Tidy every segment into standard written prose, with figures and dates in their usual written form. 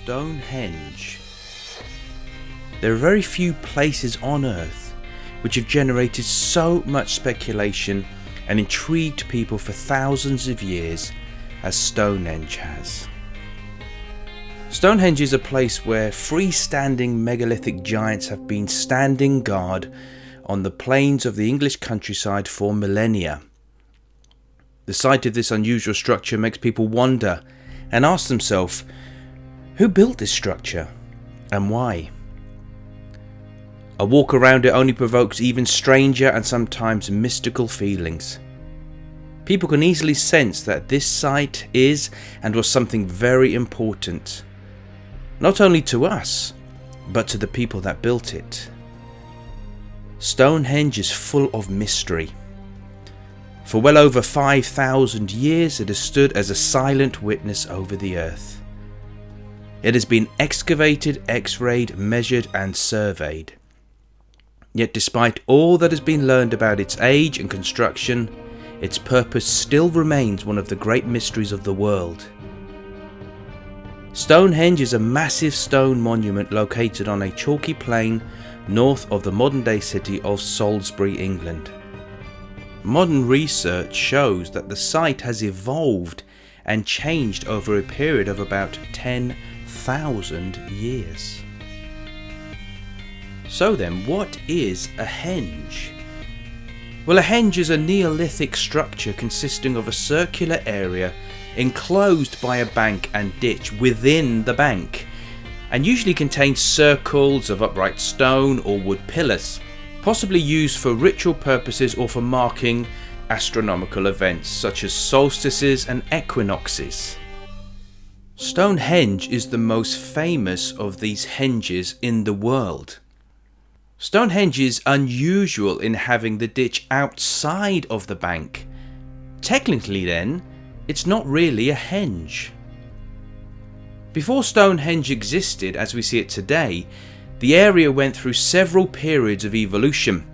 Stonehenge. There are very few places on Earth which have generated so much speculation and intrigued people for thousands of years as Stonehenge has. Stonehenge is a place where freestanding megalithic giants have been standing guard on the plains of the English countryside for millennia. The sight of this unusual structure makes people wonder and ask themselves, who built this structure and why? A walk around it only provokes even stranger and sometimes mystical feelings. People can easily sense that this site is and was something very important, not only to us, but to the people that built it. Stonehenge is full of mystery. For well over 5,000 years it has stood as a silent witness over the earth. It has been excavated, x-rayed, measured and surveyed. Yet despite all that has been learned about its age and construction, its purpose still remains one of the great mysteries of the world. Stonehenge is a massive stone monument located on a chalky plain north of the modern-day city of Salisbury, England. Modern research shows that the site has evolved and changed over a period of about 10,000 years. So then, what is a henge? Well, a henge is a Neolithic structure consisting of a circular area enclosed by a bank and ditch within the bank, and usually contains circles of upright stone or wood pillars, possibly used for ritual purposes or for marking astronomical events such as solstices and equinoxes. Stonehenge is the most famous of these henges in the world. Stonehenge is unusual in having the ditch outside of the bank. Technically then, it's not really a henge. Before Stonehenge existed as we see it today, the area went through several periods of evolution.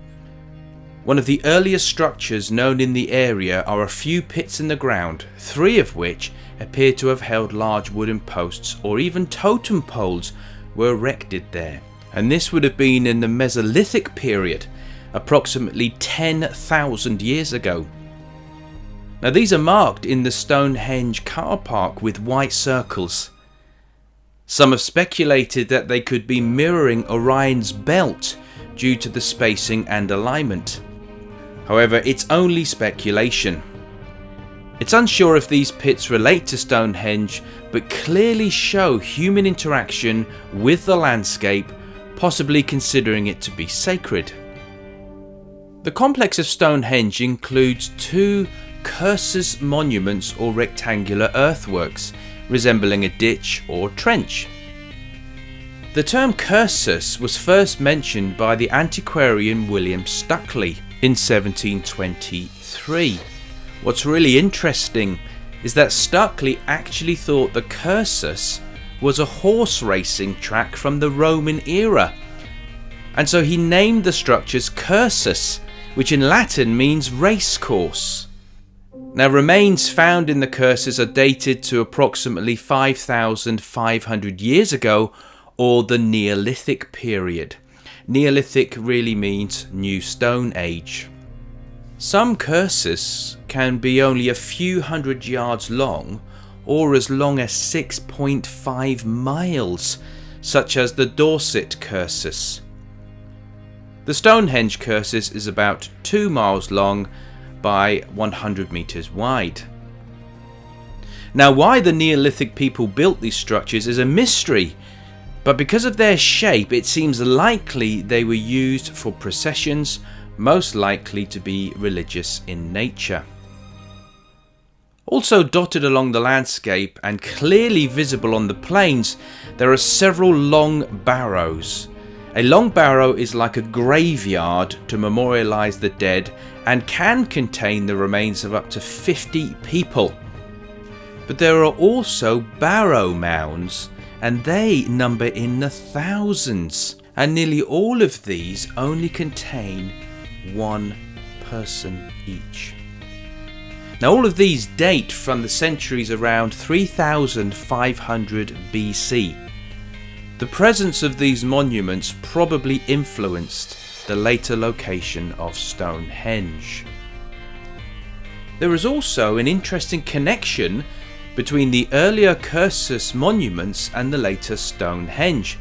One of the earliest structures known in the area are a few pits in the ground, 3 of which appear to have held large wooden posts or even totem poles were erected there. And this would have been in the Mesolithic period, approximately 10,000 years ago. Now these are marked in the Stonehenge car park with white circles. Some have speculated that they could be mirroring Orion's belt due to the spacing and alignment. However, it's only speculation. It's unsure if these pits relate to Stonehenge, but clearly show human interaction with the landscape, possibly considering it to be sacred. The complex of Stonehenge includes 2 cursus monuments or rectangular earthworks resembling a ditch or trench. The term cursus was first mentioned by the antiquarian William Stukeley in 1723. What's really interesting is that Stukeley actually thought the cursus was a horse racing track from the Roman era, and so he named the structures cursus, which in Latin means racecourse. Now remains found in the cursus are dated to approximately 5,500 years ago, or the Neolithic period. Neolithic really means New Stone Age. Some cursus can be only a few hundred yards long or as long as 6.5 miles, such as the Dorset cursus. The Stonehenge cursus is about 2 miles long by 100 meters wide. Now why the Neolithic people built these structures is a mystery, but because of their shape it seems likely they were used for processions, most likely to be religious in nature. Also dotted along the landscape and clearly visible on the plains, there are several long barrows. A long barrow is like a graveyard to memorialise the dead and can contain the remains of up to 50 people. But there are also barrow mounds, and they number in the thousands, and nearly all of these only contain 1 person each. Now all of these date from the centuries around 3500 BC, The presence of these monuments probably influenced the later location of Stonehenge. There is also an interesting connection between the earlier Cursus monuments and the later Stonehenge.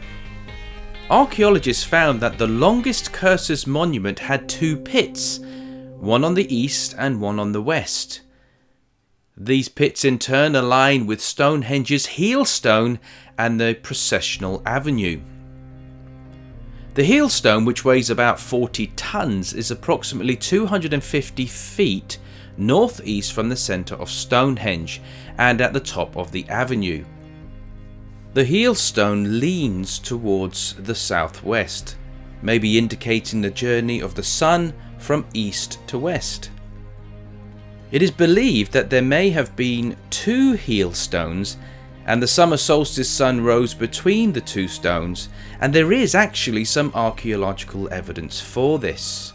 Archaeologists found that the longest Cursus monument had two pits, one on the east and one on the west. These pits in turn align with Stonehenge's heel stone and the processional avenue. The heel stone, which weighs about 40 tons, is approximately 250 feet northeast from the centre of Stonehenge and at the top of the avenue. The heel stone leans towards the southwest, maybe indicating the journey of the sun from east to west. It is believed that there may have been two heel stones, and the summer solstice sun rose between the two stones, and there is actually some archaeological evidence for this.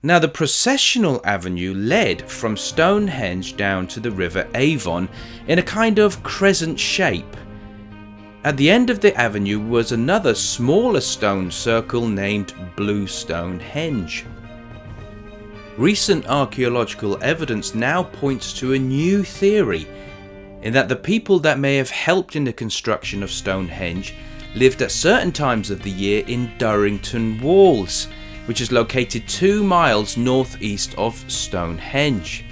Now, the processional avenue led from Stonehenge down to the river Avon in a kind of crescent shape. At the end of the avenue was another smaller stone circle named Blue Stonehenge. Recent archaeological evidence now points to a new theory, in that the people that may have helped in the construction of Stonehenge lived at certain times of the year in Durrington Walls, which is located 2 miles northeast of Stonehenge.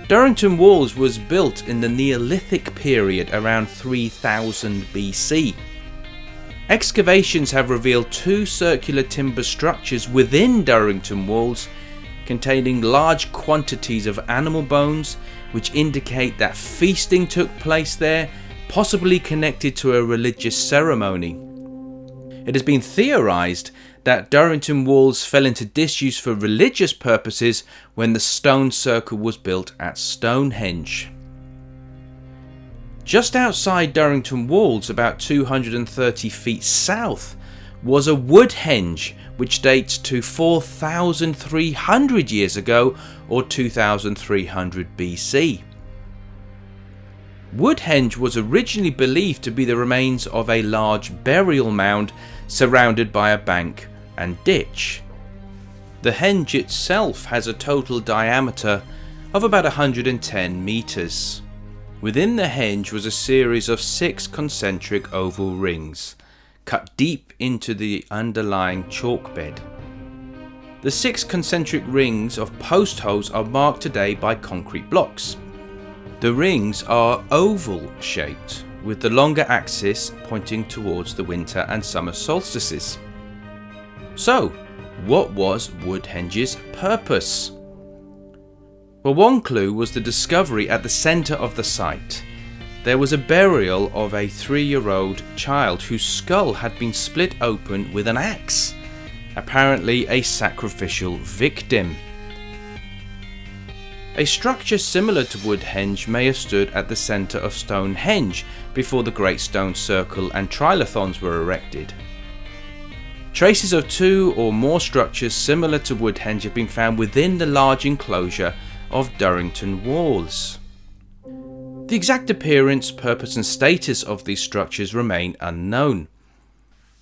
Durrington Walls was built in the Neolithic period around 3000 BC. Excavations have revealed 2 circular timber structures within Durrington Walls containing large quantities of animal bones, which indicate that feasting took place there, possibly connected to a religious ceremony. It has been theorized that Durrington Walls fell into disuse for religious purposes when the stone circle was built at Stonehenge. Just outside Durrington Walls, about 230 feet south, was a Woodhenge, which dates to 4,300 years ago or 2,300 BC. Woodhenge was originally believed to be the remains of a large burial mound surrounded by a bank and ditch. The henge itself has a total diameter of about 110 meters. Within the henge was a series of 6 concentric oval rings, cut deep into the underlying chalk bed. The 6 concentric rings of post holes are marked today by concrete blocks. The rings are oval shaped, with the longer axis pointing towards the winter and summer solstices. So, what was Woodhenge's purpose? Well, one clue was the discovery at the centre of the site. There was a burial of a 3-year-old child whose skull had been split open with an axe, apparently a sacrificial victim. A structure similar to Woodhenge may have stood at the centre of Stonehenge before the Great Stone Circle and Trilithons were erected. Traces of 2 or more structures similar to Woodhenge have been found within the large enclosure of Durrington Walls. The exact appearance, purpose and status of these structures remain unknown.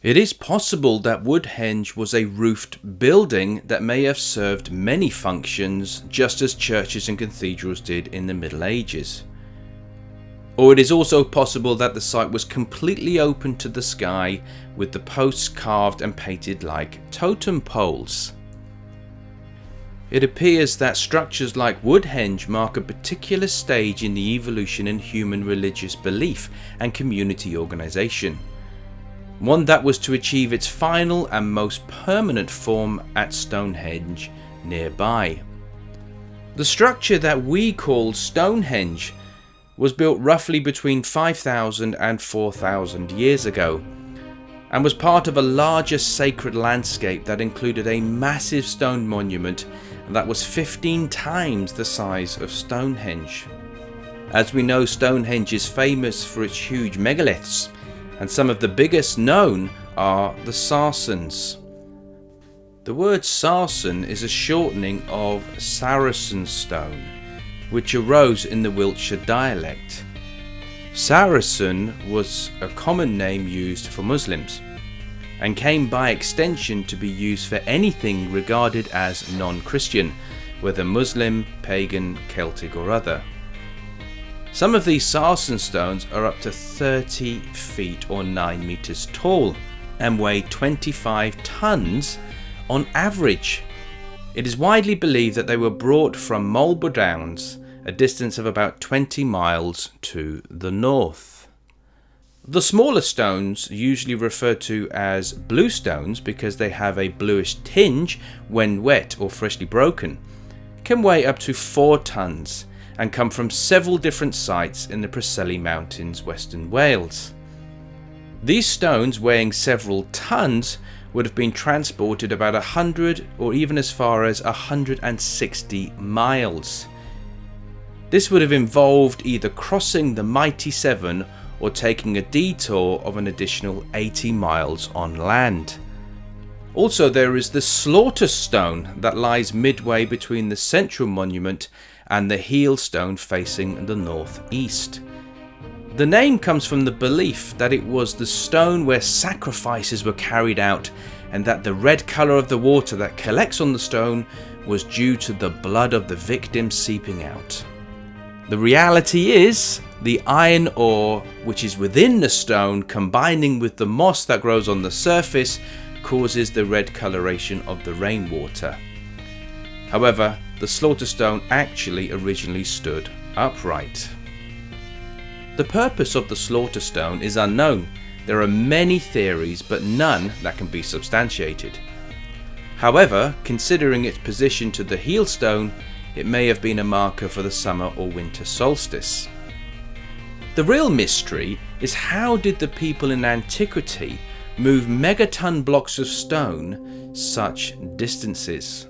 It is possible that Woodhenge was a roofed building that may have served many functions, just as churches and cathedrals did in the Middle Ages. Or it is also possible that the site was completely open to the sky, with the posts carved and painted like totem poles. It appears that structures like Woodhenge mark a particular stage in the evolution in human religious belief and community organisation, one that was to achieve its final and most permanent form at Stonehenge nearby. The structure that we call Stonehenge was built roughly between 5,000 and 4,000 years ago, and was part of a larger sacred landscape that included a massive stone monument that was 15 times the size of Stonehenge. As we know, Stonehenge is famous for its huge megaliths, and some of the biggest known are the Sarsens. The word Sarsen is a shortening of Saracen stone, which arose in the Wiltshire dialect. Saracen was a common name used for Muslims, and came by extension to be used for anything regarded as non-Christian, whether Muslim, pagan, Celtic or other. Some of these sarsen stones are up to 30 feet or 9 meters tall and weigh 25 tons on average. It is widely believed that they were brought from Marlborough Downs, a distance of about 20 miles to the north. The smaller stones, usually referred to as blue stones because they have a bluish tinge when wet or freshly broken, can weigh up to 4 tons and come from several different sites in the Preseli Mountains, Western Wales. These stones, weighing several tons, would have been transported about 100 or even as far as 160 miles. This would have involved either crossing the mighty Severn or taking a detour of an additional 80 miles on land. Also, there is the Slaughter Stone that lies midway between the central monument and the heel stone facing the northeast. The name comes from the belief that it was the stone where sacrifices were carried out, and that the red colour of the water that collects on the stone was due to the blood of the victim seeping out. The reality is, the iron ore which is within the stone combining with the moss that grows on the surface causes the red coloration of the rainwater. However, the Slaughter Stone actually originally stood upright. The purpose of the Slaughter Stone is unknown. There are many theories, but none that can be substantiated. However, considering its position to the heel stone, it may have been a marker for the summer or winter solstice. The real mystery is, how did the people in antiquity move megaton blocks of stone such distances?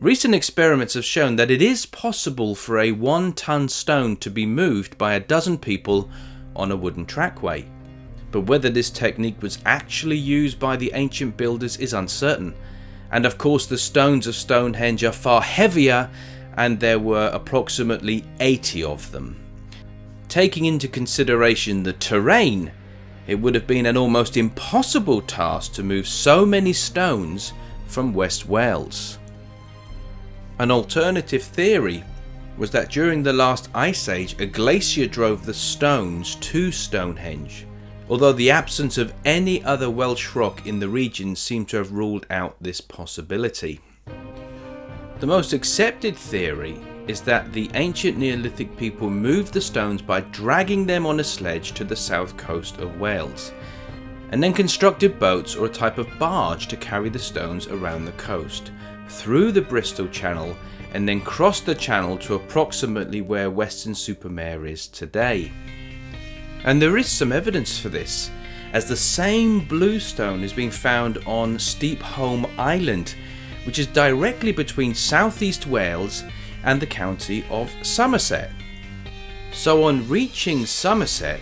Recent experiments have shown that it is possible for a 1-ton stone to be moved by a dozen people on a wooden trackway, but whether this technique was actually used by the ancient builders is uncertain. And of course, the stones of Stonehenge are far heavier, and there were approximately 80 of them. Taking into consideration the terrain, it would have been an almost impossible task to move so many stones from West Wales. An alternative theory was that during the last ice age, a glacier drove the stones to Stonehenge, although the absence of any other Welsh rock in the region seemed to have ruled out this possibility. The most accepted theory is that the ancient Neolithic people moved the stones by dragging them on a sledge to the south coast of Wales, and then constructed boats or a type of barge to carry the stones around the coast, through the Bristol Channel, and then crossed the channel to approximately where Weston-super-Mare is today. And there is some evidence for this, as the same blue stone is being found on Steepholm Island, which is directly between southeast Wales and the county of Somerset. So on reaching Somerset,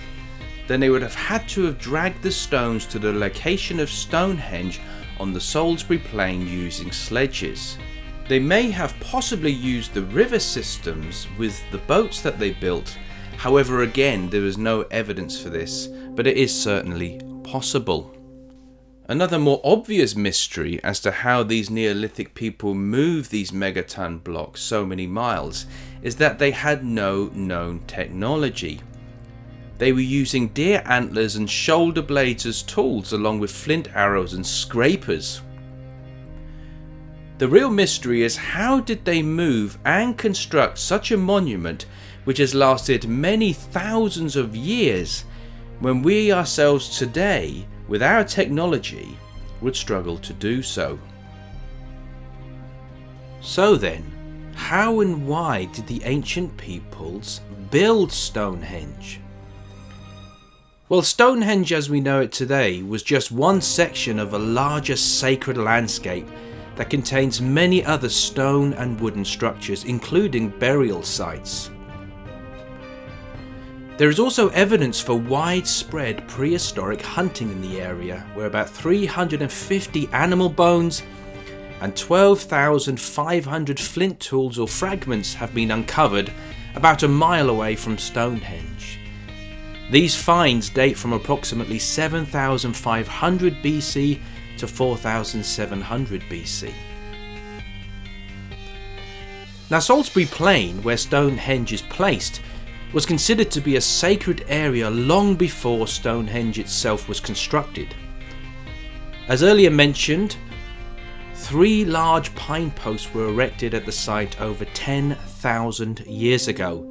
then they would have had to have dragged the stones to the location of Stonehenge on the Salisbury Plain using sledges. They may have possibly used the river systems with the boats that they built. However, again, there is no evidence for this, but it is certainly possible. Another more obvious mystery as to how these Neolithic people moved these megaton blocks so many miles is that they had no known technology. They were using deer antlers and shoulder blades as tools, along with flint arrows and scrapers. The real mystery is, how did they move and construct such a monument which has lasted many thousands of years, when we ourselves today, with our technology, would struggle to do so? So then, how and why did the ancient peoples build Stonehenge? Well, Stonehenge as we know it today was just one section of a larger sacred landscape that contains many other stone and wooden structures, including burial sites. There is also evidence for widespread prehistoric hunting in the area, where about 350 animal bones and 12,500 flint tools or fragments have been uncovered about a mile away from Stonehenge. These finds date from approximately 7,500 BC to 4,700 BC. Now, Salisbury Plain, where Stonehenge is placed, was considered to be a sacred area long before Stonehenge itself was constructed. As earlier mentioned, 3 large pine posts were erected at the site over 10,000 years ago,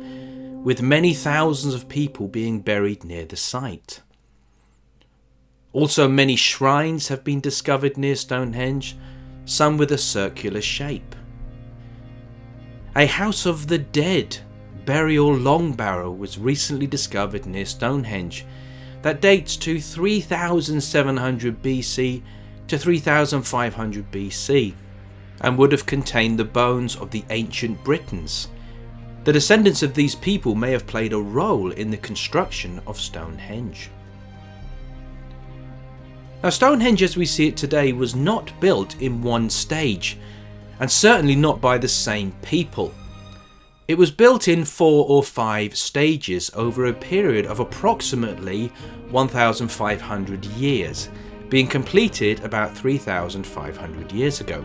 with many thousands of people being buried near the site. Also, many shrines have been discovered near Stonehenge, some with a circular shape. A House of the Dead burial long barrow was recently discovered near Stonehenge that dates to 3,700 BC to 3,500 BC and would have contained the bones of the ancient Britons. The descendants of these people may have played a role in the construction of Stonehenge. Now, Stonehenge as we see it today was not built in one stage, and certainly not by the same people. It was built in 4 or 5 stages over a period of approximately 1,500 years, being completed about 3,500 years ago.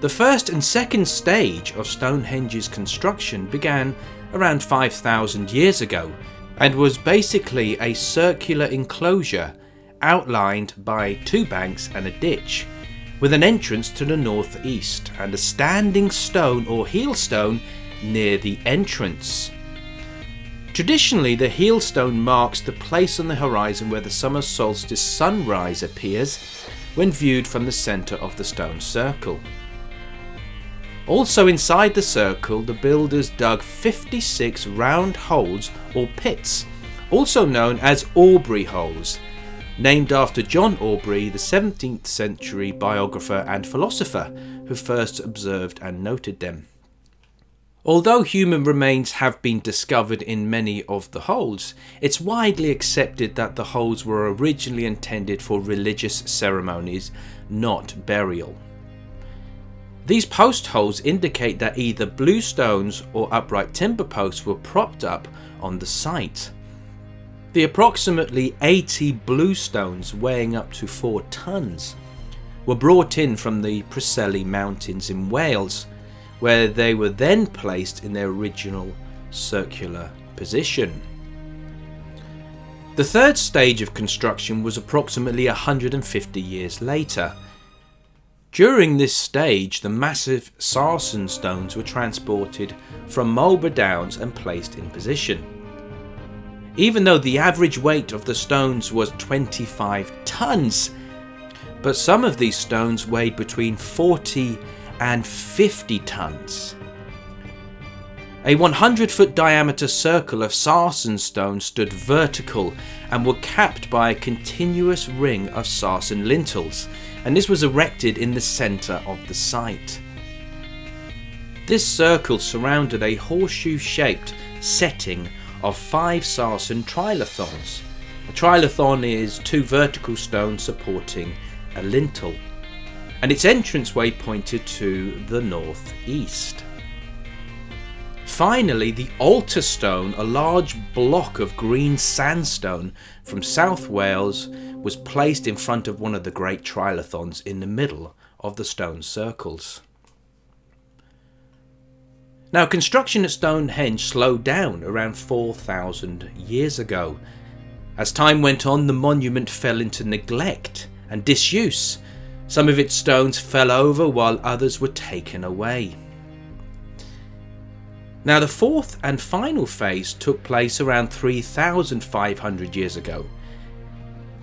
The first and second stage of Stonehenge's construction began around 5,000 years ago and was basically a circular enclosure outlined by 2 banks and a ditch, with an entrance to the northeast and a standing stone or heelstone near the entrance. Traditionally, the heelstone marks the place on the horizon where the summer solstice sunrise appears when viewed from the centre of the stone circle. Also inside the circle, the builders dug 56 round holes or pits, also known as Aubrey holes, named after John Aubrey, the 17th century biographer and philosopher who first observed and noted them. Although human remains have been discovered in many of the holes, it's widely accepted that the holes were originally intended for religious ceremonies, not burial. These post holes indicate that either blue stones or upright timber posts were propped up on the site. The approximately 80 blue stones, weighing up to 4 tons, were brought in from the Preseli Mountains in Wales, where they were then placed in their original circular position. The third stage of construction was approximately 150 years later. During this stage, the massive sarsen stones were transported from Marlborough Downs and placed in position. Even though the average weight of the stones was 25 tons, but some of these stones weighed between 40 and 50 tons. A 100-foot diameter circle of sarsen stone stood vertical and were capped by a continuous ring of sarsen lintels, and this was erected in the centre of the site. This circle surrounded a horseshoe-shaped setting of 5 sarsen trilithons. A trilithon is 2 vertical stones supporting a lintel, and its entranceway pointed to the northeast. Finally, the altar stone, a large block of green sandstone from South Wales, was placed in front of one of the great trilithons in the middle of the stone circles. Now, construction at Stonehenge slowed down around 4,000 years ago. As time went on, the monument fell into neglect and disuse. Some of its stones fell over while others were taken away. Now, the fourth and final phase took place around 3,500 years ago.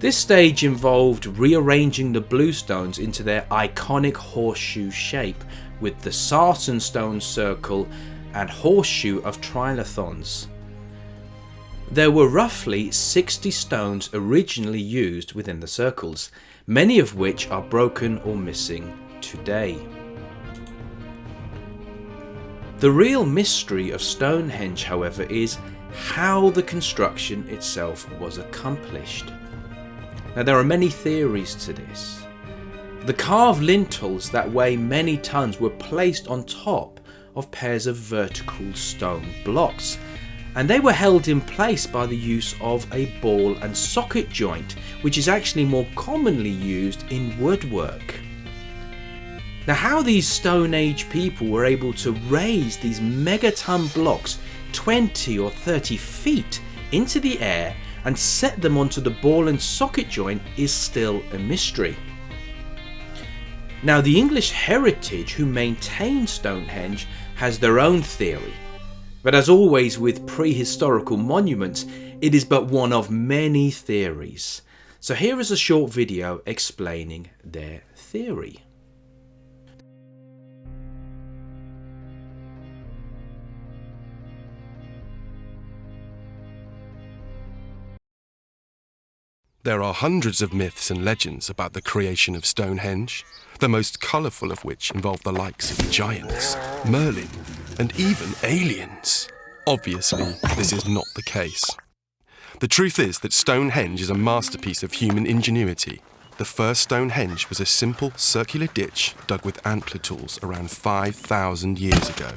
This stage involved rearranging the blue stones into their iconic horseshoe shape, with the sarsen stone circle and horseshoe of trilithons. There were roughly 60 stones originally used within the circles, many of which are broken or missing today. The real mystery of Stonehenge, however, is how the construction itself was accomplished. Now, there are many theories to this. The carved lintels that weigh many tons were placed on top of pairs of vertical stone blocks, and they were held in place by the use of a ball and socket joint, which is actually more commonly used in woodwork. Now, how these Stone Age people were able to raise these megaton blocks 20 or 30 feet into the air and set them onto the ball and socket joint is still a mystery. Now, the English Heritage, who maintain Stonehenge, has their own theory, but as always with prehistorical monuments, it is but one of many theories. So here is a short video explaining their theory. There are hundreds of myths and legends about the creation of Stonehenge, the most colourful of which involve the likes of giants, Merlin, and even aliens. Obviously, this is not the case. The truth is that Stonehenge is a masterpiece of human ingenuity. The first Stonehenge was a simple circular ditch dug with antler tools around 5,000 years ago.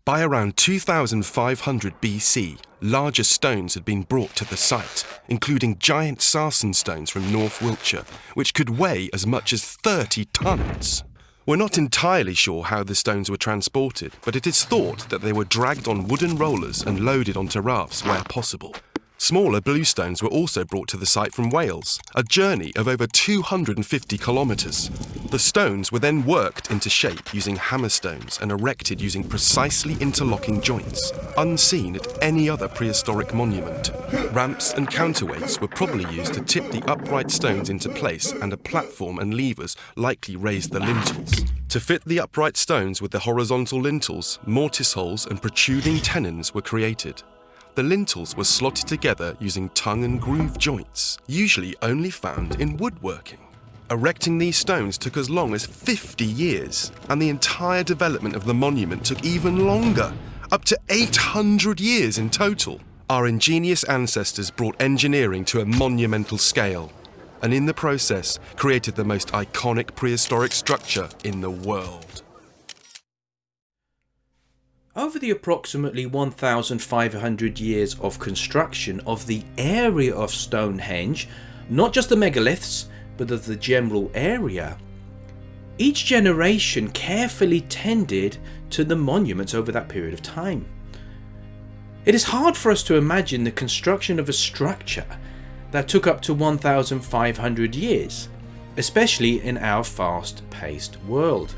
By around 2500 BC, larger stones had been brought to the site, including giant sarsen stones from North Wiltshire, which could weigh as much as 30 tons. We're not entirely sure how the stones were transported, but it is thought that they were dragged on wooden rollers and loaded onto rafts where possible. Smaller bluestones were also brought to the site from Wales, a journey of over 250 kilometres. The stones were then worked into shape using hammerstones and erected using precisely interlocking joints, unseen at any other prehistoric monument. Ramps and counterweights were probably used to tip the upright stones into place, and a platform and levers likely raised the lintels. To fit the upright stones with the horizontal lintels, mortise holes and protruding tenons were created. The lintels were slotted together using tongue and groove joints, usually only found in woodworking. Erecting these stones took as long as 50 years, and the entire development of the monument took even longer, up to 800 years in total. Our ingenious ancestors brought engineering to a monumental scale, and in the process created the most iconic prehistoric structure in the world. Over the approximately 1,500 years of construction of the area of Stonehenge, not just the megaliths, but of the general area, each generation carefully tended to the monuments over that period of time. It is hard for us to imagine the construction of a structure that took up to 1,500 years, especially in our fast-paced world.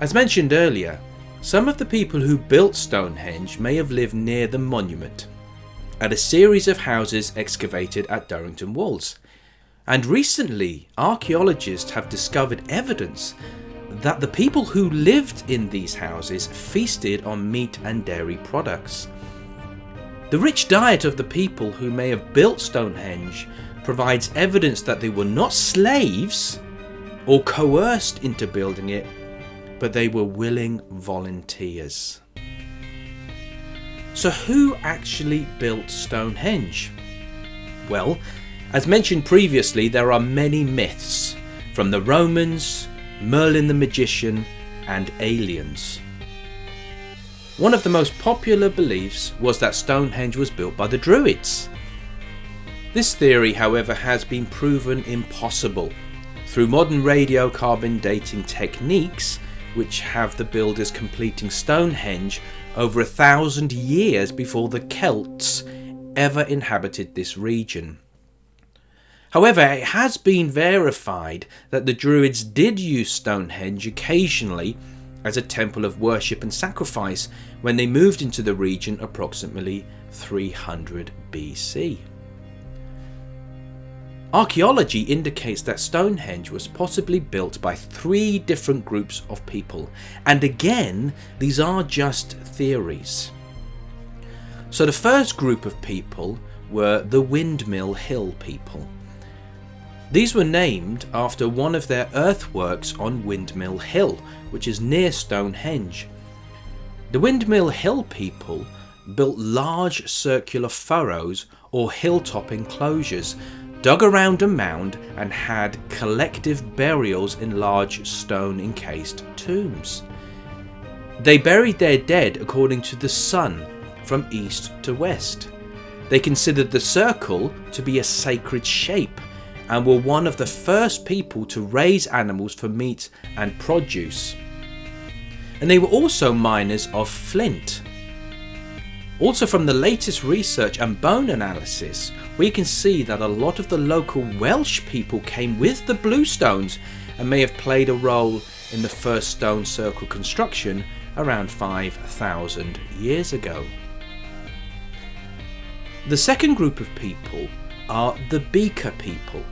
As mentioned earlier, some of the people who built Stonehenge may have lived near the monument, at a series of houses excavated at Durrington Walls, and recently archaeologists have discovered evidence that the people who lived in these houses feasted on meat and dairy products. The rich diet of the people who may have built Stonehenge provides evidence that they were not slaves or coerced into building it, but they were willing volunteers. So who actually built Stonehenge? Well, as mentioned previously, there are many myths, from the Romans, Merlin the magician, and aliens. One of the most popular beliefs was that Stonehenge was built by the Druids. This theory, however, has been proven impossible through modern radiocarbon dating techniques, which have the builders completing Stonehenge over 1,000 years before the Celts ever inhabited this region. However, it has been verified that the Druids did use Stonehenge occasionally as a temple of worship and sacrifice when they moved into the region approximately 300 BC. Archaeology indicates that Stonehenge was possibly built by 3 different groups of people, and again, these are just theories. So the first group of people were the Windmill Hill people. These were named after one of their earthworks on Windmill Hill, which is near Stonehenge. The Windmill Hill people built large circular furrows or hilltop enclosures, dug around a mound, and had collective burials in large stone encased tombs. They buried their dead according to the sun, from east to west. They considered the circle to be a sacred shape and were one of the first people to raise animals for meat and produce. And they were also miners of flint. Also, from the latest research and bone analysis, we can see that a lot of the local Welsh people came with the bluestones and may have played a role in the first stone circle construction around 5,000 years ago. The second group of people are the Beaker people,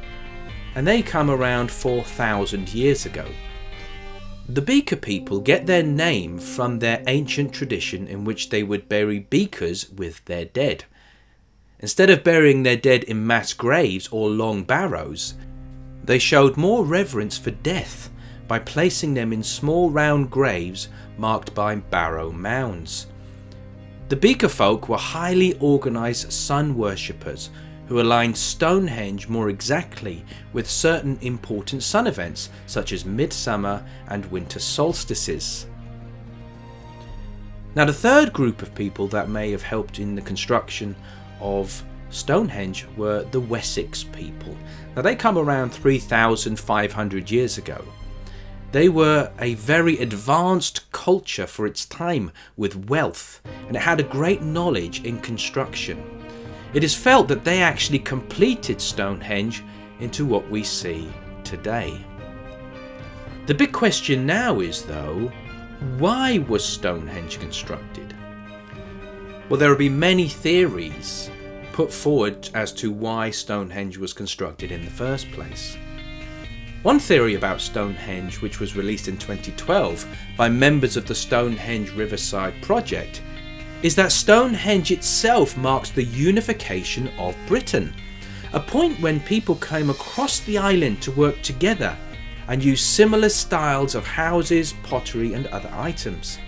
and they come around 4,000 years ago. The Beaker people get their name from their ancient tradition in which they would bury beakers with their dead. Instead of burying their dead in mass graves or long barrows, they showed more reverence for death by placing them in small round graves marked by barrow mounds. The Beaker folk were highly organised sun worshippers who aligned Stonehenge more exactly with certain important sun events such as midsummer and winter solstices. Now, the third group of people that may have helped in the construction of Stonehenge were the Wessex people. Now, they come around 3,500 years ago. They were a very advanced culture for its time with wealth, and it had a great knowledge in construction. It is felt that they actually completed Stonehenge into what we see today. The big question now is, though, why was Stonehenge constructed? Well, there have been many theories put forward as to why Stonehenge was constructed in the first place. One theory about Stonehenge, which was released in 2012 by members of the Stonehenge Riverside Project, is that Stonehenge itself marks the unification of Britain, a point when people came across the island to work together and use similar styles of houses, pottery and other items.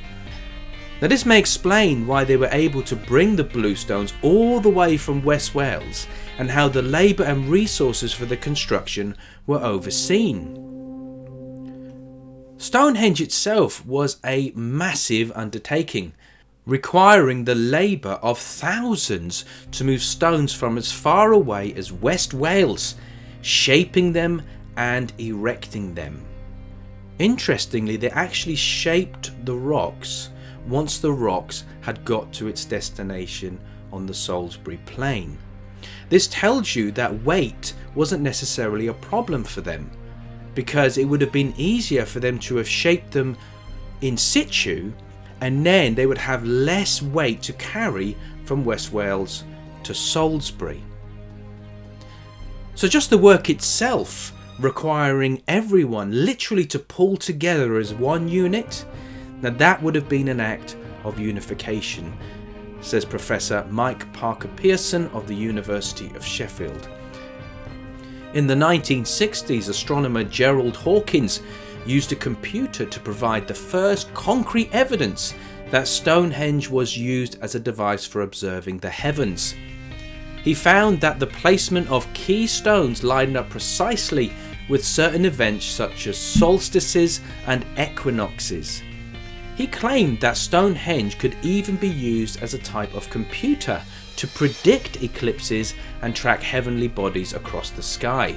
Now, this may explain why they were able to bring the bluestones all the way from West Wales and how the labour and resources for the construction were overseen. Stonehenge itself was a massive undertaking, requiring the labour of thousands to move stones from as far away as West Wales, shaping them and erecting them. Interestingly, they actually shaped the rocks once the rocks had got to its destination on the Salisbury Plain. This tells you that weight wasn't necessarily a problem for them, because it would have been easier for them to have shaped them in situ, and then they would have less weight to carry from West Wales to Salisbury. So just the work itself, requiring everyone literally to pull together as one unit, now that would have been an act of unification, says Professor Mike Parker Pearson of the University of Sheffield. In the 1960s, astronomer Gerald Hawkins used a computer to provide the first concrete evidence that Stonehenge was used as a device for observing the heavens. He found that the placement of key stones lined up precisely with certain events such as solstices and equinoxes. He claimed that Stonehenge could even be used as a type of computer to predict eclipses and track heavenly bodies across the sky.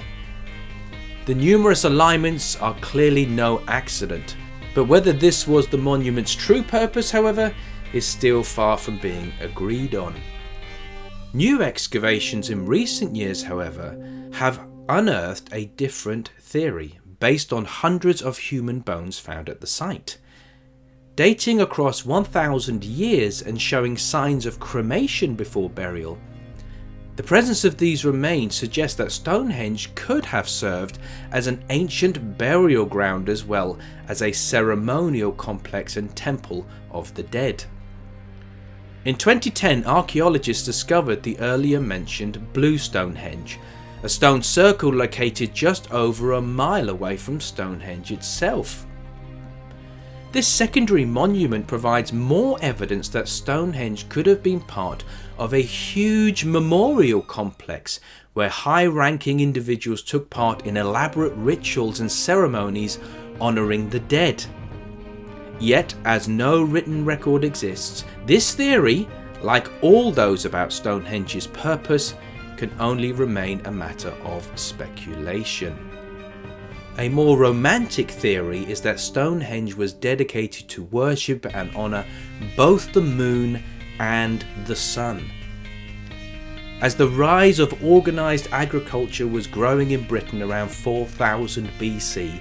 The numerous alignments are clearly no accident, but whether this was the monument's true purpose, however, is still far from being agreed on. New excavations in recent years, however, have unearthed a different theory based on hundreds of human bones found at the site. Dating across 1,000 years and showing signs of cremation before burial, the presence of these remains suggests that Stonehenge could have served as an ancient burial ground as well as a ceremonial complex and temple of the dead. In 2010, archaeologists discovered the earlier mentioned Blue Stonehenge, a stone circle located just over a mile away from Stonehenge itself. This secondary monument provides more evidence that Stonehenge could have been part of a huge memorial complex where high-ranking individuals took part in elaborate rituals and ceremonies honouring the dead. Yet, as no written record exists, this theory, like all those about Stonehenge's purpose, can only remain a matter of speculation. A more romantic theory is that Stonehenge was dedicated to worship and honour both the moon and the sun. As the rise of organised agriculture was growing in Britain around 4000 BC,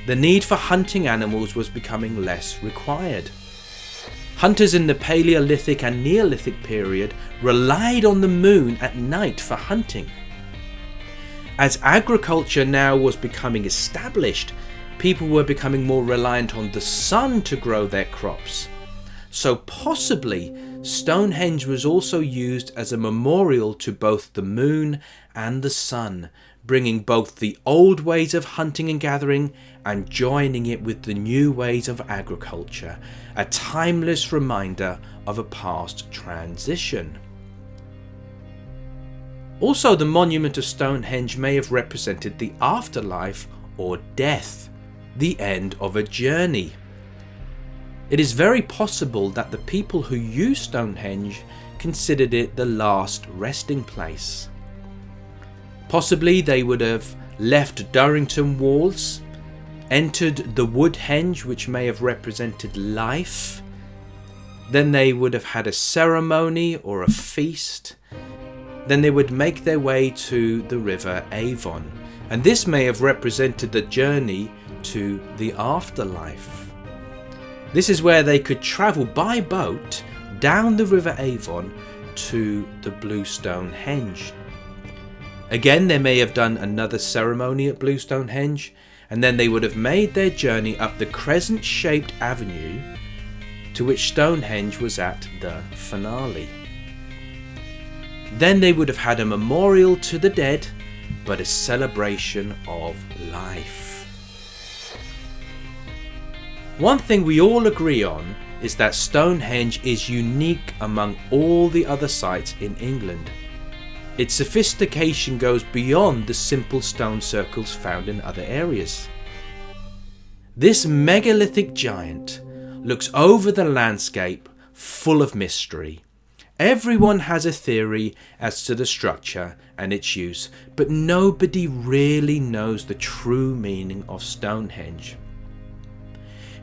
the need for hunting animals was becoming less required. Hunters in the Paleolithic and Neolithic period relied on the moon at night for hunting. As agriculture now was becoming established, people were becoming more reliant on the sun to grow their crops. So possibly Stonehenge was also used as a memorial to both the moon and the sun, bringing both the old ways of hunting and gathering and joining it with the new ways of agriculture, a timeless reminder of a past transition. Also, the monument of Stonehenge may have represented the afterlife or death, the end of a journey. It is very possible that the people who used Stonehenge considered it the last resting place. Possibly they would have left Durrington walls, entered the Woodhenge, which may have represented life. Then they would have had a ceremony or a feast. Then they would make their way to the river Avon, and this may have represented the journey to the afterlife. This is where they could travel by boat down the river Avon to the Blue Stonehenge. Again, they may have done another ceremony at Blue Stonehenge, and then they would have made their journey up the crescent-shaped avenue to which Stonehenge was at the finale. Then they would have had a memorial to the dead, but a celebration of life. One thing we all agree on is that Stonehenge is unique among all the other sites in England. Its sophistication goes beyond the simple stone circles found in other areas. This megalithic giant looks over the landscape full of mystery. Everyone has a theory as to the structure and its use, but nobody really knows the true meaning of Stonehenge.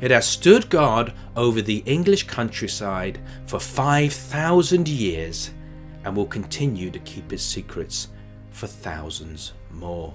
It has stood guard over the English countryside for 5,000 years and will continue to keep its secrets for thousands more.